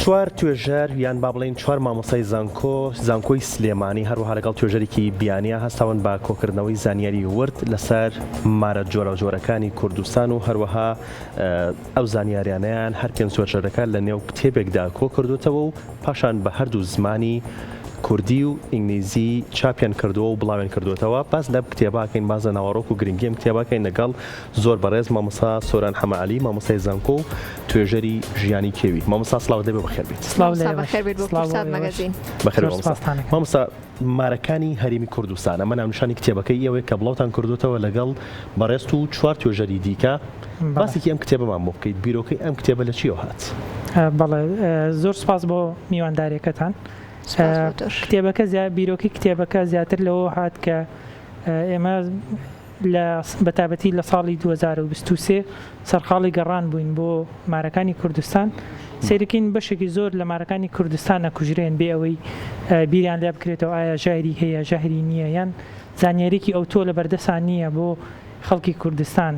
چوار توێژەر یان با بڵێن چوار مامۆسای زانکۆی سلێمانی هەروەها لەگەڵ توێژەرێکی بیانیە هەستاون بە کۆکردنەوەی زانیاری ورد لەسەر مارە جۆرەکانی کوردستان و هەروەها ئەو زانیاریانیان هەر پێنج توێژەرەکە لە نێو کتێبێکدا کۆ کردوتەوە و پاشان بە هەردوو زمانی کوردی و ئینگلیزی چاپیان کردووە و بڵاوێن کردوێتەوە. باز لە کتێباکەین بازە ناوەڕۆک و گرنگیم کتێباکەین لەگەڵ زۆر بەڕێز مامۆستا سۆران حەمەعەلی مامۆستای زانکۆ و توێژەری ژیانی کێوی. مامۆستا سڵاو دەبێ بەخێر بیت. مامۆستا مارەکانی هەرێمی کوردستان ئەمە ناونیشانی کتێبەکەی ئێوەیە کە بڵاوتان کردوتەوە لەگەڵ بەڕێست و چوار توێژەری دیکە. باسێکی ئەم کتێبەمان بۆ بکەیت، بیرۆکەی ئەم کتێبە لە چیەوە هات؟ بەڵێ زۆر سپاس بۆ میوانداریەکەتان. کتێبەکە بیرۆکی کتێبەکە زیاتر لەوە هات کە ئێمە بەتابەتی لە ساڵی 2023 سەرقاڵی گەڕان بووین بۆ مارەکانی کوردستان. سیرکین بەشێکی زۆر لە مارەکانی کوردستانە کوژرێن بێ ئەوەی بیریان لێ بکرێتەوە ئایا ژاهری هەیە ژاهری نییە یان زانیاریکی ئەوتۆ لە بەردەسان نییە بۆ خەڵکی کوردستان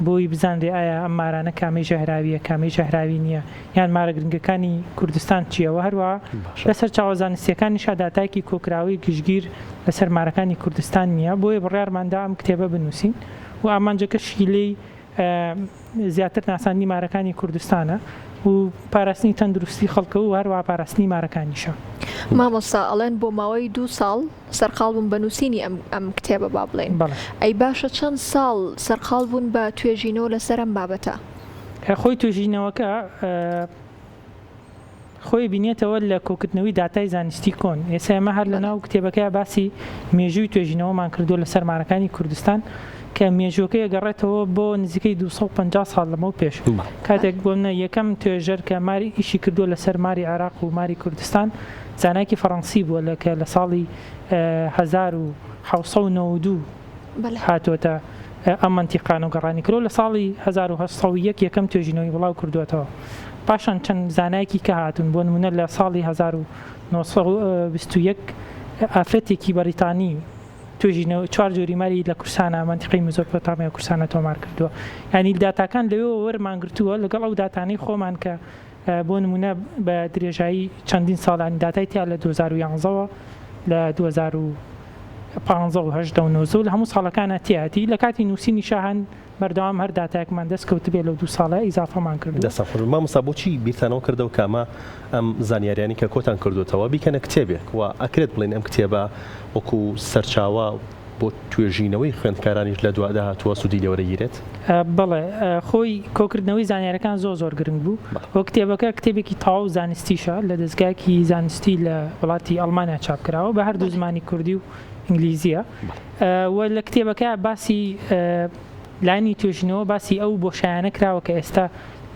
بۆی بزانرێ ئایا ئەم مارانە کامی ژەهراویە کامی ژەهراوی نییە یان مارە گرنگەکانی کوردستان چیەوە. هەروە لەسەر چاوەزانستیەکانی شاداتایکی کۆکراوی گشتگیر لەسەر مارەکانی کوردستان نییە، بۆیە بڕیارماندا ئەم کتێبە بنووسین و ئامانجەکە شیلەی زیاتر ناسانی مارەکانی کوردستانە و پاراستنی تەندروستی خەڵکە و هەروە پاراستنی مارەکانیشە. مامۆستا ئەڵێن بۆ ماوەی 2 ساڵ سەرقاڵ بوون بە نووسینی ئەم کتێبە با بڵێن. ئەی باشە چەند ساڵ سەرقاڵ بوون بە توێژینەوە لەسەر ئەم بابەتە؟ خۆی توێژینەوەکە خۆی بینێتەوە لە کۆکردنەوەی داتای زانستی کۆن. ئێستا ئێمە هەر لە ناو کتێبەکە باسی مێژووی توێژینەوەمان کردو لەسەر مارەکانی کوردستان کە مێژوەکەی گەڕێتەوە بۆ نزیکەی 250 ساڵ لەمە پێش. کاتێک بۆنە یەکەم توێژەر کە ماری ئیشی کردووە لەسەر ماری عێراق و ماری کوردستان زانایکی فەڕەنسی بووە لەکە لە ساڵی 1792 هاتوۆتە ئەم منتیقان و گەڕانی کردو لە ساڵی 1970 یەکەم توێژینەوەی بڵاو کردوێتەوە. پاشان چەند زانایکی کە هاتون بۆ نمونە لە ساڵی 1921 ئافرەتێکی بەریتانی توێژینەوە چوار جۆری ماری لە کورسانە منتیقەی مێزۆپۆتامیا کورسانە تۆمار کردووە. ینی داتاکان لەوێ وەرمانگرتووە لەگەڵ ئەو داتانەی خۆمان کە بۆ نمونە بە درێژایی چەندین ساڵانی داتای تیا لە 2011ەوە لە 2015 و 1990 لە هەموو ساڵەکانە تیاتی لە کاتی نووسینی شاهان بەردەوام هەر داتایەکمان دەستکەوت بێ لەو 2 ساڵە ئیزافەمان کردو. مامۆستا بۆچی بیرتانەوە کردەوە کامە ئەم زانیاریانی کە کۆتان کردوتەوە بیکەنە کتێبێک و ئەکرێت بڵێن ئەم کتێبە وەکو سەرچاوە بۆ توێژینەوەی خوێندکارانیش لە دووادە هاتووە سوودی لێوەرەگیرێت؟ بەڵێ خۆی کۆکردنەوەی زانیاریەکان زۆر گرنگ بوو. بۆ کتێبەکە کتێبێکی تاو زانستیشە لە دەستگایەکی زانستی لە وڵاتی ئەڵمانیا چاپکراوە بە هەردوو زمانی کوردی و ئینگلیزیە و لە کتێبەکە باسی لانی توێژینەوە باسی ئەو بۆشایانە کراوە کە ئێستا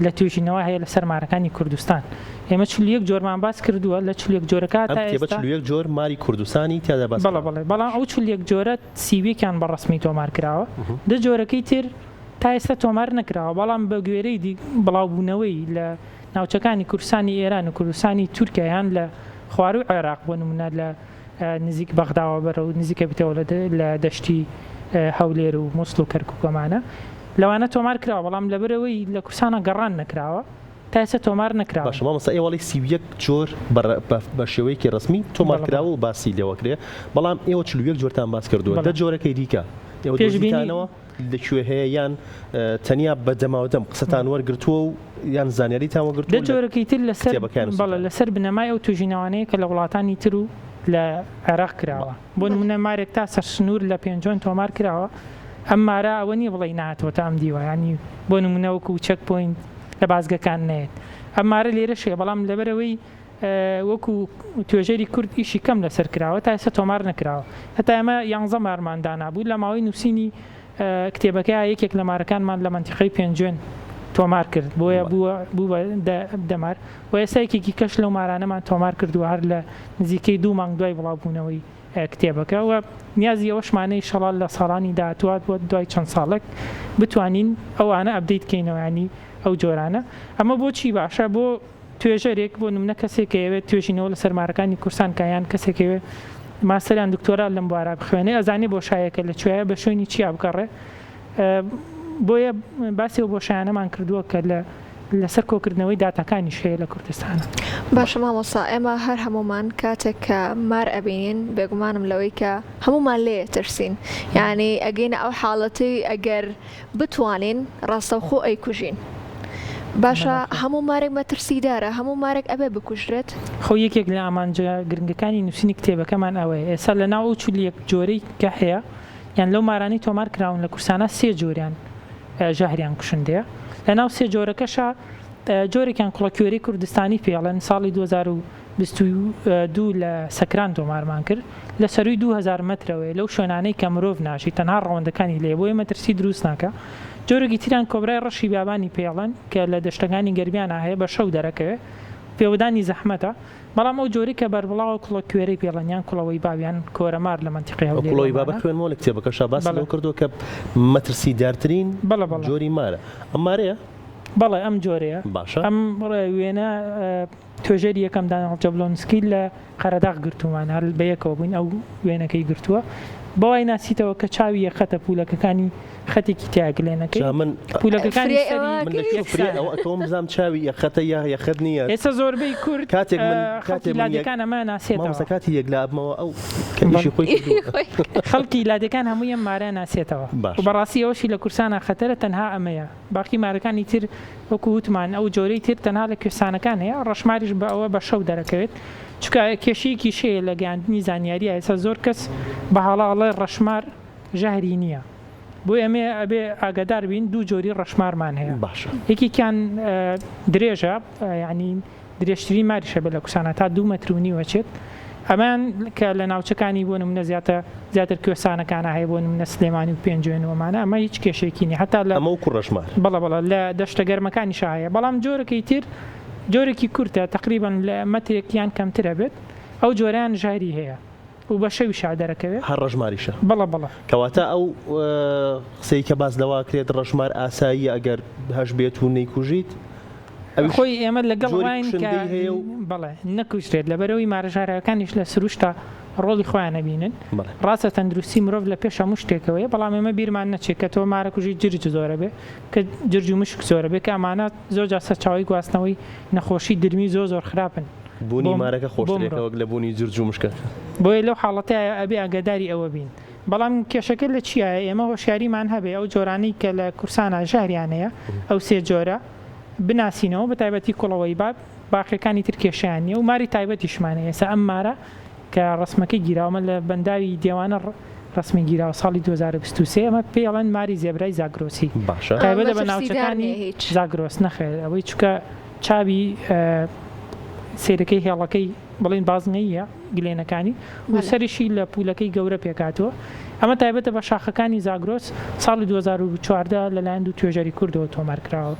لە توێژینەوە هەیە لەسەر مارەکانی کوردستان. ئێمە 41 جۆرمان باس کردووە لە 41 جۆرەکە تا ئێستا 41 جۆر ماری کوردستانی تیادا باس. بەڵام ئەو 41 جۆرە سیوێکیان بەڕەسمی تۆمار کراوە، دە جۆرەکەی تر تا ئێستا تۆمار نەکراوە، بەڵام بە گوێرەی بڵاوبوونەوەی لە ناوچەکانی کوردستانی ئێران و کوردستانی تورکیایان لە خوار و عێراق بۆ نمونە لە نزیک بەغداوە بەرە و نزیکە بتەوە لە دەشتی هەولێر و مووسڵ و کەرکووکەمانە لەوانە تۆمار کراوە، بەڵام لەبەرەوەی لە کورسانە گەڕان نەکراوە تا ئێستا تۆمار نەکراوە. باشە مامۆستا ئێوەڵی 31 جۆر بە شێوەیەکی ڕسمی تۆمار کراوە و باسی لێوەکرێ، بەڵام ئێوە 41 جۆرتان باس کردووە. دە جۆرەکەی دیکە ئێوە دۆزیتانەوە لەکوێ هەیە یان تەنیا بەدەماوەدەم قسەتان وەرگرتووە و یان زانیاریتان وەرگرتووە؟ دە جۆرەکەی تر لەسەر بنەمای ئەو توێژینەوانەیە کە لە وڵاتانی تر و لە عێراق کراوە. بۆ نمونە مارێک تا سەرسنوور لە پێنجۆن تۆمار کراوە. ئەم مارە ئەوە نیە بڵێ نهاتوەتە ئەم دیوە، ینی بۆ نمونە وەکو چەک پۆینت لە بازگەکان نێت. ئەم مارە لێرەشێ، بەڵام لەبەرەوەی وەکو توێژەری کورد ئیشی کەم لەسەر کراوە تا ئێستا تۆمار نەکراوە. هەتا ئێمە 11 مارماندانا بوو لە ماوەی نووسینی کتێبەکە یەکێک لە مارەکانمان لە منتیقەی پێنجۆن تۆمار کرد، بۆیە بوو دەمار و ئێستایەکێکی کەش لەو مارانەمان تۆمار کردووە هەر لە نزیکەی 2 مانگ دوای بڵاوبوونەوەی کتێبەکە و نیازی ئەوەشمانەی شەڵال لە ساڵانی داهاتوات بۆ دوای چەند ساڵێک بتوانین ئەوانە ئەپدەیت بکەینەوە، ینی ئەو جۆرانە. ئەمە بۆچی باشە؟ بۆ توێژەرێک بۆ نمونە کەسێک ئەوێت توێژینەوە لەسەر مارەکانی کورسان کایان کەسێکەوێ ماستەریان دکتۆرا لەم بوارە بخوێنێ ئەزانێ بۆ شایەکە لە کوێیە بە شوێنی چیا بکەڕێ. بۆیە باسی و بۆشایانەمان کردووە کە لە لەسەر کۆکردنەوەی داتاکانی شەیە لە کوردستانە. باشە مامۆستا ئێمە هەر هەمومان کاتێک کە مار ئەبینین بێگومانم لەوەی کە هەمومان لێ ترسین، یعنی ئەگەینە ئەو حاڵەتی ئەگەر بتوانین ڕاستەوخۆ ئەیکوژین. باشە هەموو مارێک مەترسیدارە، هەموو مارێک ئەبێ بکوژرێت. خۆ یەکێک لە ئامانجە گرنگەکانی نووسینی کتێبەکەمان ئەوەیە. ئێستا لە ناو چولیەک جۆرەی کە هەیە یان لەو مارانی تۆمار کراون لە کورسانە 3 جۆریان ژەهریان کوشندەیە. لە ناو 3 جۆرەکەشە جۆرێکیان کوڵەکوێری کوردستانی پێڵەن ساڵی 2022 لە سەکران تۆمارمان کرد لە سەروی 2000 مەترەوەی لەو شوێنانەی کە مرۆڤ ناشی تەنها ڕەوەندەکانی لێ بۆیە مەترسی دروست ناکە. جۆرەی تیران کۆبرای ڕەشی بیابانی پێڵەن کە لە دەشتەکانی گەرمیان هەیە بە شەو دەرەکەوێت پێوەدانی زەحمەتە، بەڵام ئەو جۆری کە بەربڵاوە کوڵەکوێرەی پێڵەنیان کوڵەوەی باویان کۆرەمار لە منتیقی هەولێر کوڵەوەی بابە خوێنمەوە لە کتێبەکەشا باس لەو کردووە کە مەترسی دارترین جۆری مارە. ئەم مارەیە؟ بەڵێ ئەم جۆرەیە. باشە. ئەم وێنە توێژەری یەکەم دانیێل جەبلۆنسکی لە قەرەداغ گرتومان هەر بەیەکەوە بووین ئەو وێنەکەی گرتووە بەوای ناسیتەوە کە چاوی یەخەتە پولەکەکانی خەتێکی تیاگلێنەکەی پولەکەکانی ئەوم بزانام چاوی یەخەتە یا یەخەت نییە. ئێستا زۆربەی کورد کاتێک لادەکان ئەمە ناسێتەوە کاتی یەکلابمەوە ئەو کەمیشی خۆی خەڵکی لادەکان هەمووی ئەم مارە ناسێتەوە و بەڕاستی ئەوشی لە کورسانە خەتەرە تەنها ئەمەیە. باقی مارەکانی تر وەکو وتمان ئەو جۆرەی تر تەنها لە کوێستانەکان هەیە ڕەشماریش بە ئەوە بە شەو دەرەکەوێت چکە کێشەیەکی شەیە لە گەیاندنی زانیاریە. ئێستا زۆر کەس بە هەڵاڵێ ڕەشمار ژەهری نییە بۆ ئەمێ ئەبێ ئاگادار بین دوو جۆری ڕەشمارمان هەیە. یەکێکیان درێژە ینی درێژترین ماریشە بێت لە کوردستانە تا 2 مەتر و نیوە چێت. ئەمان کە لە ناوچەکانی بۆ نمونە زیاتر کوێستانەکانە هەیە بۆ نمونە سلێمانی و پێنجوێنەوەمانە ئەمە هیچ کێشێکی نیە هەتا لە ئەمە ڕەشمار بەڵە لە دەشتە گەرمەکانیش هەیە. بەڵام جۆرەکەی تر جۆرێکی کورتە تقریبا لە مەترێکیان کەمترە بێت ئەو جۆریان ژاری هەیە و بە شەوی شادەرەکەوێت هەر ڕەشماریشە. بەڵە کەواتە ئەو قسەی کە باس لەواکرێت ڕەشمار ئاسایی ئەگەر هەش بێت و نەیکوژیت خۆی ئێمە لەگەڵ وین بەڵێ نەکوشرێت لەبەرەوەی مارەژارەکانیش لە سروشتا ڕۆڵی خۆیان نەبینن. ڕاستە تەندروستی مرۆڤ لە پێش هەموو شتێکەوەیە، بەڵام ئێمە بیرمان نەچێت کە تۆ مارەکوژی جرج زۆرە بێ کە جرج و مشک زۆرە بێ کە ئەمانە زۆر جا سەرچاوی گواستنەوەی نەخۆشی درمی زۆر خراپن. بوونی مارەکە خۆشترێکە وەک لە بوونی جرج و مشکە. بۆیە لەو حاڵەتەیە ئەبێ ئاگاداری ئەوە بین. بەڵام کێشەکە لە چیە؟ ئێمە هۆشیاریمان هەبێ ئەو جۆرانەی کە لە کورسانە ژاریان هەیە ئەو 3 جۆرە بناسینەوە بە تایبەتی کوڵەوەی باب باقیەکانی تر کێشیان نیە و ماری تایبەتیشمانە. ئێستا ئەم مارە کە ڕسمەکەی گیراومە لە بەنداوی دیێوانە ڕسمی گیراوە ساڵی 2023 ئەمە پێڵەن ماری زێبرای زاگرۆسی تایبەتە بە ناوچەکانی زاگرۆس نەخێر ئەوەی چکە چاوی سیرەکەی هێڵەکەی بڵین بازنەیە گلێنەکانی و سەریشی لە پولەکەی گەورە پێکاتوە. ئەمە تایبەتە بە شاخەکانی زاگرۆس ساڵی 2014 لەلایەن دوو توێژەری کوردەوە تۆمار کراوە.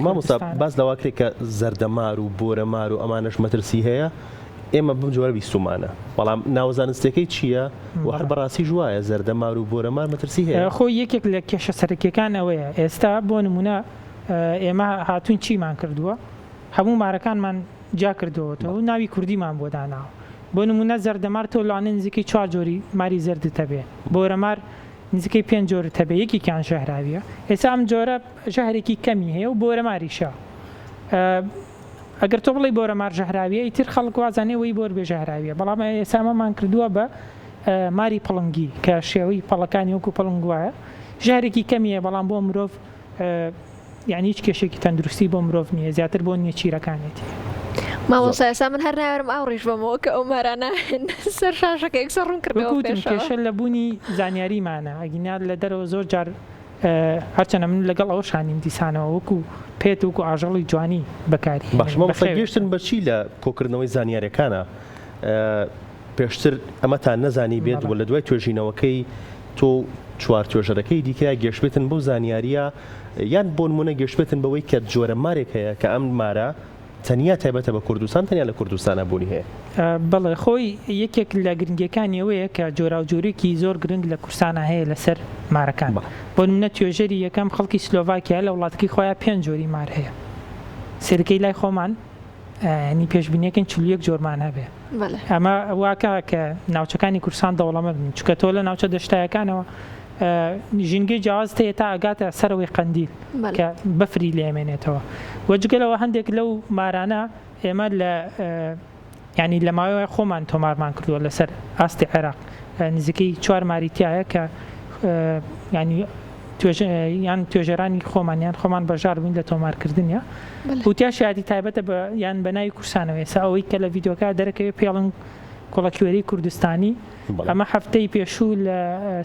مامۆستا باس لەواکرێت کە زەردەمار و بۆرەمار و ئەمانەش مەترسی هەیە ئێمە بم جۆرە بیستمانە، بەڵام ناوزانستەکەی چییە و هەر بەڕاستی ژوایە زەردەمار و بۆرەمار مەترسی هەیە. خۆی یەکێک لە کێشە سەرەکیەکان ئەوەیە. ئێستا بۆ نمونە ئێمە هاتوون چیمان کردووە هەموو مارەکانمان جا کردەوەتەوە و ناوی کوردیمان بۆ داناوە. بۆ نمونە زەردەمار تۆ لاانە نزیکەی 4 جۆری ماری زەردت هەبێ، بۆرەمار نزیکەی 5 جۆرت هەبێ، یەکێکیان ژەهراویە. ئێستا ئەم جۆرە ژەهرێکی کەمی هەیە و بۆرەماریشە. ئەگەر تۆ بڵی بۆرەمار ژەهراویە ئیتر خەڵک وازانێ وەی بۆر بێ ژەهراویە، بەڵام ئێسامەمان کردووە بە ماری پەڵنگی کە شێوەی پەڵەکانی وەکو پەڵنگ وایە. ژەهرێکی کەمیە بەڵام بۆ مرۆڤ یعنی هیچ کێشێکی تەندروستی بۆ مرۆڤ نییە، زیاتر بۆ نییە چیرەکانێتی. مامۆستا ئێستا من هەر ناوێرم ئاوڕیش بەمەوە کە ئەو مارانە سەر شاشەکە یەکسەر ڕوون کردەوە پێشەوە. کێشە لە بوونی زانیاریمانە ئەگینات لە دەرەوە زۆر جار هەرچەنە من لەگەڵ ئەوە شانیم دیسانەوە وەکو پێت وەکو ئاژەڵی جوانی بەکاری. باشمە گەشتن بەچی لە کۆکردنەوەی زانیاریەکانە پێشتر ئەمەتان نەزانی بێت و لە دوای توێژینەوەکەی تۆ 4 توێژەرەکەی دیکە گەشتبێتن بەو زانیاریە یان بۆ نمونە گەشتبێتن بەوەی کە جۆرە مارێک هەیە کە ئەم مارە تەنیا تایبەتە بە کوردستان تەنیا لە کوردستانە بوونی هەیە. بەڵێ خۆی یەکێک لە گرنگەکانی ئەوەیە کە جۆرا و جۆرێکی زۆر گرنگ لە کورسانە هەیە لەسەر مارەکان. بۆ نمونە توێژەری یەکەم خەڵکی سلۆڤاکیا لە وڵاتەکەی خۆیان 5 جۆری مار هەیە. سەرەکەی لای خۆمان ینی پێشبینیەکەن 41 جۆرمان هەبێ. ئەمە واکە کە ناوچەکانی کوردستان دەوڵەمەند بن، چونکە تۆ لە ناوچە دەشتایەکانەوە ژینگەی جیاواز تێ تا ئەگاتە سەرەوەی قەندیل کە بەفری لێمێنێتەوە وەجگەلەوە هەندێک لەو مارانە ئێمە لە ینی لە ماوەیە خۆمان تۆمارمان کردووە لەسەر ئاستی عێراق نزیکەی 4 ماریتیایە کە ینی یان توێژەرانی خۆمانیان خۆمان بەژار بووین لە تۆمارکردنیە وتیا شایەتی تایبەتە یان بەناوی کورسانەوە ئێستا ئەوەی کە لە ڤیدۆکە دەرەکەوێت پێڵن کۆڵەکوێری کوردستانی ئەمە هەفتەی پێشوو لە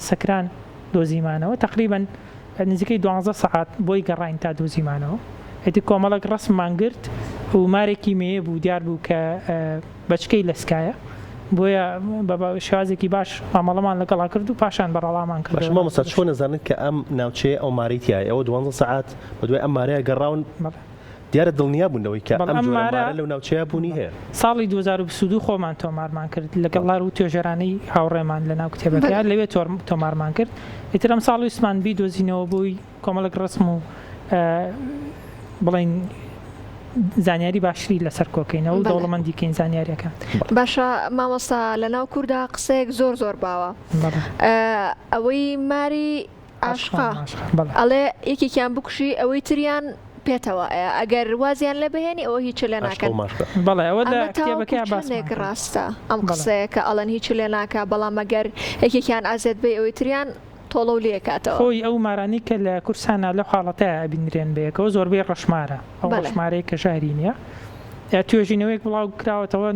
سەکران دۆزیمانەوە تقریبا نزیکەی 12 سەعات بۆی گەڕاین تا دۆزیمانەوە ئەتی کۆمەڵک ڕسممان گرت و مارێکی مێیە بوو دیار بوو کە بەچکەی لەسکایە بۆیە بە شێوازێکی باش ئاماڵەمان لەگەڵا کرد و پاشان بەڕەڵامان کرد باشمە مەسەد چۆن نەزانێت کە ئەم ناوچەیە ئەو ماریتیایە ئەوە 12 سەعات بە دوای ئەم مارەیە گەڕاون دیارە دڵنیا بوونەوەی کە ئەم مارە لەو ناوچەیە بوونی هەیە ساڵی 2022 خۆمان تۆمارمان کرد لەگەڵ و توێژەرانەی هاوڕێمان لە ناو کتێبەکە لەوێ تۆمارمان کرد ئیتر ئەم ساڵ ویسمان بیدۆزینەوە بووی کۆمەڵک ڕسم و بڵین زانیاری باشتری لەسەر کۆکەینەوە و دەوڵەمەندیکەین زانیاریەکان باشە مامۆستا لە ناو کووردا قسەیەک زۆر باوە ئەوەی ماری عاشقا ئەڵێ یەکێکیان بکوشی ئەوەی تریان پێێتەوە ئەگەر وازیان لە بەهێنی ئەوە هیچ لێ ناکەن بەڵێ ئەوە لە کتێبەکەی باسێک ڕاستە ئەم قسەیە کە ئەڵەن هیچ لێ ناکە بەڵام ئەگەر یەکێکیان ئازێت بێ ئەوەی تریان تۆڵە و لێکاتەوە خۆی ئەو مارانی کە لە کورسانە لە حاڵەتەیە بینرێن بەیەکەوە زۆربەی ڕەشمارە ئەو ڕەشمارەیە کە ژاری نییە توێژینەوەیەک بڵاو کراوەتەوە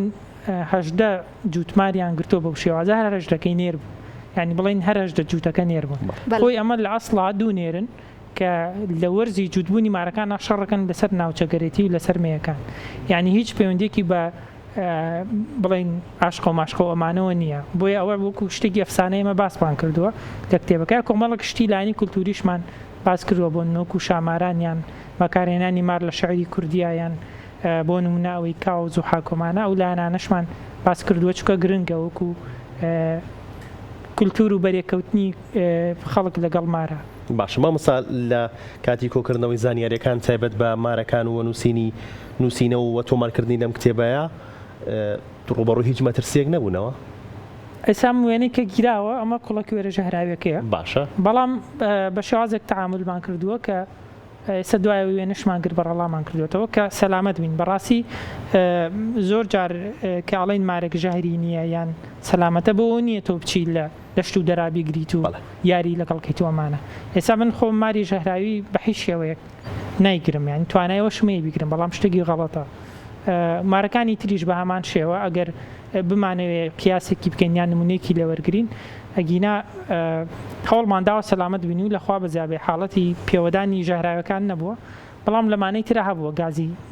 18 جووتماریان گرتۆ بەو شێوازە هەر هەژدەکەی نێر بوو ینی بڵین هەر 18 جووتەکە نێر بوون خۆی ئەمە لە ئەسڵا دوو نێرن کە لە وەرزی جووتبوونی مارەکان شەڕەکەن لەسەر ناوچەگەرێتی و لەسەر مێیەکان یعنی هیچ پەیوەندێکی بە بڵین عاشق و ماشق و ئەمانەوە نییە بۆیە ئەوە وەکو شتێکی ئەفسانەیەمە باسمان کردووە لە کتێبەکە کۆمەڵک شتی لایانی کولتوریشمان باس کردووە بۆ نۆک و شامارانیان بەکارهێنانی مار لە شعری کوردیایان بۆ نموناوەی کاوز و حاکۆمانە ئەو لایەنانەشمان باس کردووە چکە گرنگە وەکو کولتور و بەرێکەوتنی خەڵک لەگەڵ مارە باش مامۆستا لە کاتی کۆکردنەوەی زانیاریەکان تایبەت بە مارەکان و نووسینە و تۆمارکردنی لەم کتێبەیە ڕوبەڕوو هیچ مەترسیەک نەبوونەوە ئێسام وێنەی کە گیراوە ئەمە کوڵەکی وێرە ژەهراویەکەیە باشە بەڵام بە شێوازێک تەعاملمان کردووە کە ئێستا دوای وێنەشمان گر بەڕەڵامان کردوێتەوە کە سەلامەت بین بەڕاستی زۆر جار کە ئاڵین مارێک ژەهری نییە یان سەلامەتە بۆ نییە تۆ بچی لە دەشت و دەرابی گریت و یاری لەگەڵکەی تۆمانە ئێستا من خۆم ماری ژەهراوی بە هیچ شێوەیەک نایگرم یانی توانایەوە شمەیە بیگرم بەڵام شتێکی غەڵەتە مارەکانی تریش بە هەمان شێوە ئەگەر بمانەوێت قیاسێکی بکەین یان نمونەیەکی لەوەرگرین ئەگینا هەوڵمانداوە سەلامەت بینی و لەخوا بەزیابێ حاڵەتی پێوەدانی ژەهراوەکان نەبووە بەڵام لەمانەی ترە هەبووە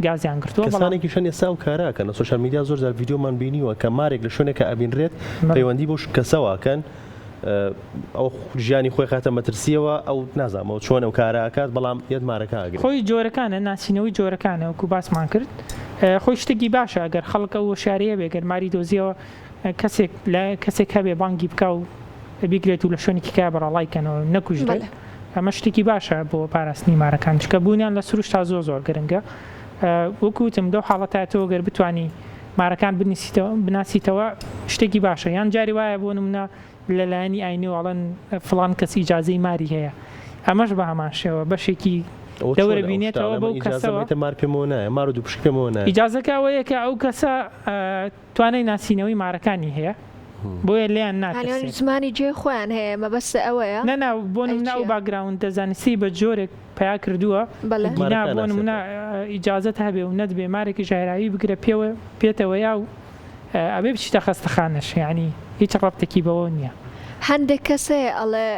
گازیان گرتووە کەسانێکی شەن ئێستا و کاراکەن لە سوشال میدیا زۆر جار ڤیدیۆمان بینیوە کە مارێک لە شوێنێکە ئەبینرێت پەیوەندی بۆ کەسەواکەن ئەو ژیانی خۆی خاتە مەترسیەوە ئەو نازانمەوە چۆن ئەو کاراکات بەڵام یەت مارەکە ئەگرێت خۆی جۆرەکانە ناسینەوەی جۆرەکانە وەکو باسمان کرد خۆی شتێکی باشە ئەگەر خەڵکە و شارەیە بێگەر ماری دۆزیەوە کەسێک هەبێ بانگی بکە و بیگرێت و لە شوێنێکی کا بەڕەڵایکەنەوە نەکوژێت ئەمە شتێکی باشە بۆ پاراستنی مارەکان چکە بوونیان لە سروش تا زۆر گرنگە وەکوتم دەو حاڵەتاتەوە گەر بتانی مارەکان بناسیتەوە شتێکی باشە یان جاری وایە بۆ نمونە لەلایەنی ئاینیوەڵەن فڵان کەس ئیجازەی ماری هەیە ئەمەش بە هەمان شێوە بەشێکی دەورە بینێتەوە بەو کەسەوە مار پێمەوە نایە مار و دوو پشت پێمەوە نایە ئیجازەکە ئەوەیە کە ئەو کەسە توانای ناسینەوەی مارەکانی هەیە بۆیە لێیان ناترسێت زمانی جێ خۆیان هەیە مەبەستە ئەوەیە نەنا بۆ نمونە ئەو باگراوند دەزانستی بە جۆرێک پیا کردووە گینا بۆ نمونە ئیجازەت هەبێ و نەتبێ مارێکی ژایراوی بگرە پێتەوە یا و ئەبێ بچیتە خەستەخانەش یعنی هیچ ڕەبتێکی بەوە نییە هەندێک کەسێ ئەڵێ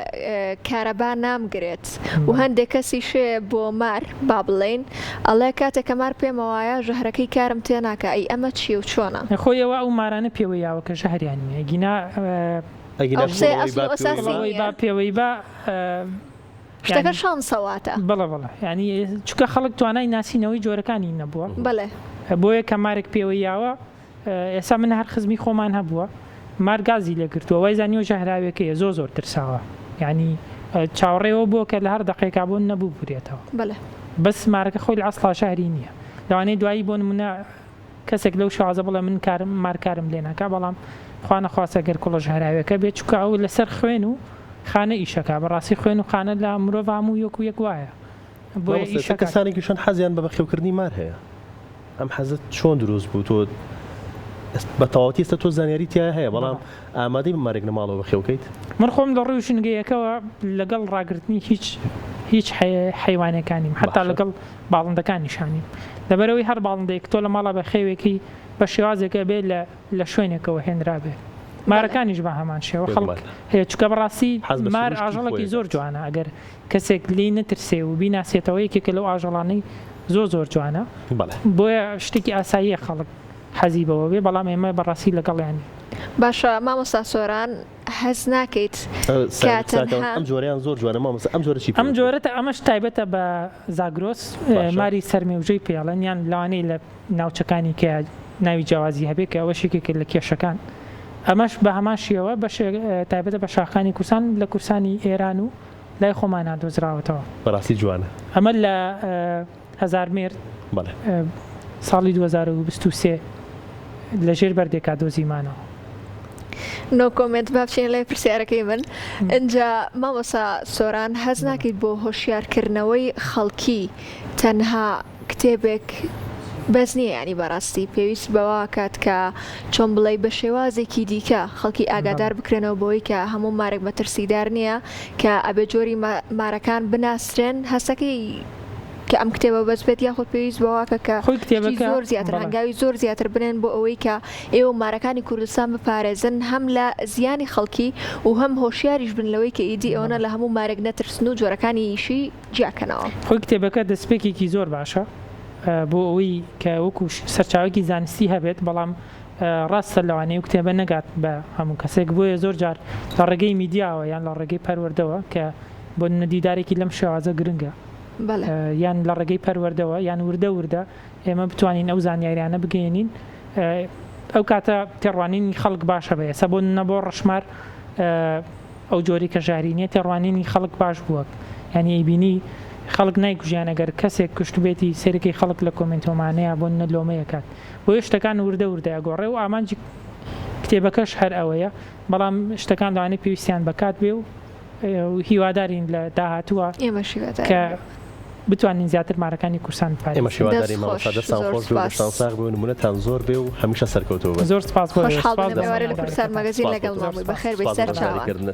کارەبا نامگرێت و هەندێک کەسی شێ بۆ مار با بڵێن ئەڵێ کاتێکە مار پێمەوایە ژەهرەکەی کارم تێ ناکە ئەی ئەمە چی و چۆنە خۆیەوە ئەو مارانە پێوە یاوە کە ژەهریان نیە گینا پێوەی بە شتەکە شانسەواتە بڵە ینی چکە خەڵک توانای ناسینەوەی جۆرەکانی نەبووە بڵێ بۆیە کە مارێک پێوە یاوە ئێستا من هەر خزمی خۆمان هەبووە مارگازی لێگرتووە وای زانیوە ژەهراویەکەیە زۆر ترساوە ینی چاوەڕێەوە بووە کە لە هەر دقیقا بۆ نەبوو بورێتەوە بەس مارەکە خۆی لە ئەسڵا شاری نییە لەوانەیە دوایی بۆ نمونە کەسێک لەو شازە بڵێ من مارکارم لێ ناکە بەڵام خوا نەخواسە گەر کوڵە ژەهراویەکە بێت چکە ئەو لەسەر خوێن و خانە ئیشەکە بەڕاستی خوێن و خانە لە مرۆڤ هەموو یەک و یەک وایە بۆ کەسانێکیشان حەزیان بە بەخێوکردنی مار هەیە ئەم حەزت چۆن دروست بوو تۆ بە تەواوەتی ئێستا تۆ زانیاری تیا هەیە بەڵام ئامادەی بمارێک نەماڵەوە بەخێوکەیت من خۆم لە ڕێی شنگەیەکەوە لەگەڵ ڕاگررتنی هیچ حیوانەکانیم حتا لەگەڵ باڵندەکانیشانیم لەبەرەوەی هەر باڵندێک تۆ لە ماڵا بە خێوێکی بە شێوازێکە بێ لە شوێنێکەوە هێنرابێ مارەکانیش بە هەمان شێوە خەڵک هەیە چکە بەڕاستی مار ئاژەڵێکی زۆر جوانە ئەگەر کەسێک لی نەترسێ و بیناسێتەوە یەکێکە لەو ئاژەڵانەی زۆر جوانە بۆیە شتێکی ئاساییە خەڵک حەزی بەوە بێ بەڵام ئێمە بەڕاستی لەگەڵیانی باشە مامۆستا سۆران حەز ناکەیت ئەم جۆریان زۆر جوانە مامۆستا ئەم جۆرەی ئەم جۆرەتە ئەمەش تایبەتە بە زاگرۆس ماری سەرمێوژەی پێڵەن یان لەوانەی لە ناوچەکانی کە ناوی جیاوازی هەبێت کە ئەوە شێکێک لە کێشەکان ئەمەش بە هەمان شێوە تایبەتە بە شاخانی کورسان لە کورسانی ئێران و لای خۆمان دۆزراوەتەوە بەڕاستی جوانە ئەمە لە هەزار مێرد ساڵی 2023 لەژێر بەردێکا دۆزیمانەوە نۆ کۆمنت بابچین لای پرسیارەکەی من اینجا مامۆستا سۆران هەز ناکەیت بۆ هۆشیارکردنەوەی خەڵکی تەنها کتێبێک بەس نییە ینی بەڕاستی پێویست بەوە کات کە چۆن بڵێ بە شێوازێکی دیکە خەڵکی ئاگادار بکرێنەوە بۆی کە هەموو مارێک مەترسیدار نییە کە ئەبێ جۆری مارەکان بناسرێن هەستەکەی کە ئەم کتێبە بەس بێت یاخود پێویست بەواکە کە زۆر زیاتر هەنگاوی زۆر زیاتر بنێن بۆ ئەوەی کە ئێوە مارەکانی کوردستان بپارێزن هەم لە زیانی خەڵکی و هەم هۆشیاریش بن لەوەی کە ئیدی ئەوەنە لە هەموو مارێک نەترسن و جۆرەکانی ئیشی جیاکەنەوە خۆی کتێبەکە دەستپێکێکی زۆر باشە بۆ ئەوەی کە وەکو سەرچاوێکی زانستی هەبێت بەڵام ڕاستە لەوانەیە و کتێبە نەگات بە هەموو کەسێک بۆیە زۆر جار لە ڕێگەی میدیاوە یان لە ڕێگەی پەروەردەوە کە بۆ نەدیدارێکی لەم شێوازە گرنگە یان لە ڕێگەی پەروەردەوە یان وردە ئێمە بتوانین ئەو زانیاریانە بگەێنین ئەو کاتە تێڕوانینی خەڵک باشە بێ ئێستا بۆ نەبۆ ڕەشمار ئەو جۆری کە ژارینیە تێڕوانینی خەڵک باش بووە ینی ئەیبینی خەڵک نایکوژیان ئەگەر کەسێک کوشتبێتی سەرەکەی خەڵک لە کۆمنتۆمانەیە بۆ نەلۆمەیەکات بۆ شتەکان وردە ئەگۆڕێ و ئامانجی کتێبەکەش هەر ئەوەیە بەڵام شتەکان لەوانەیە پێویستیان بەکات بێ و هیوادارین لە داهاتووە کە بتوانین زیاتر مارەکانی کورسان بپارێزین ئێمە شیواداری مامۆستا دەستان خۆش بێ و دەستان ساغ بێ و نمونەتان زۆر بێ و هەمیشە سەرکەوتەوە زۆر سپاس خۆشحاڵ بن لە ئێوارەی لە کورسان مەگەزین لەگەڵ ماڵی بەخێر بێ سەر چاوان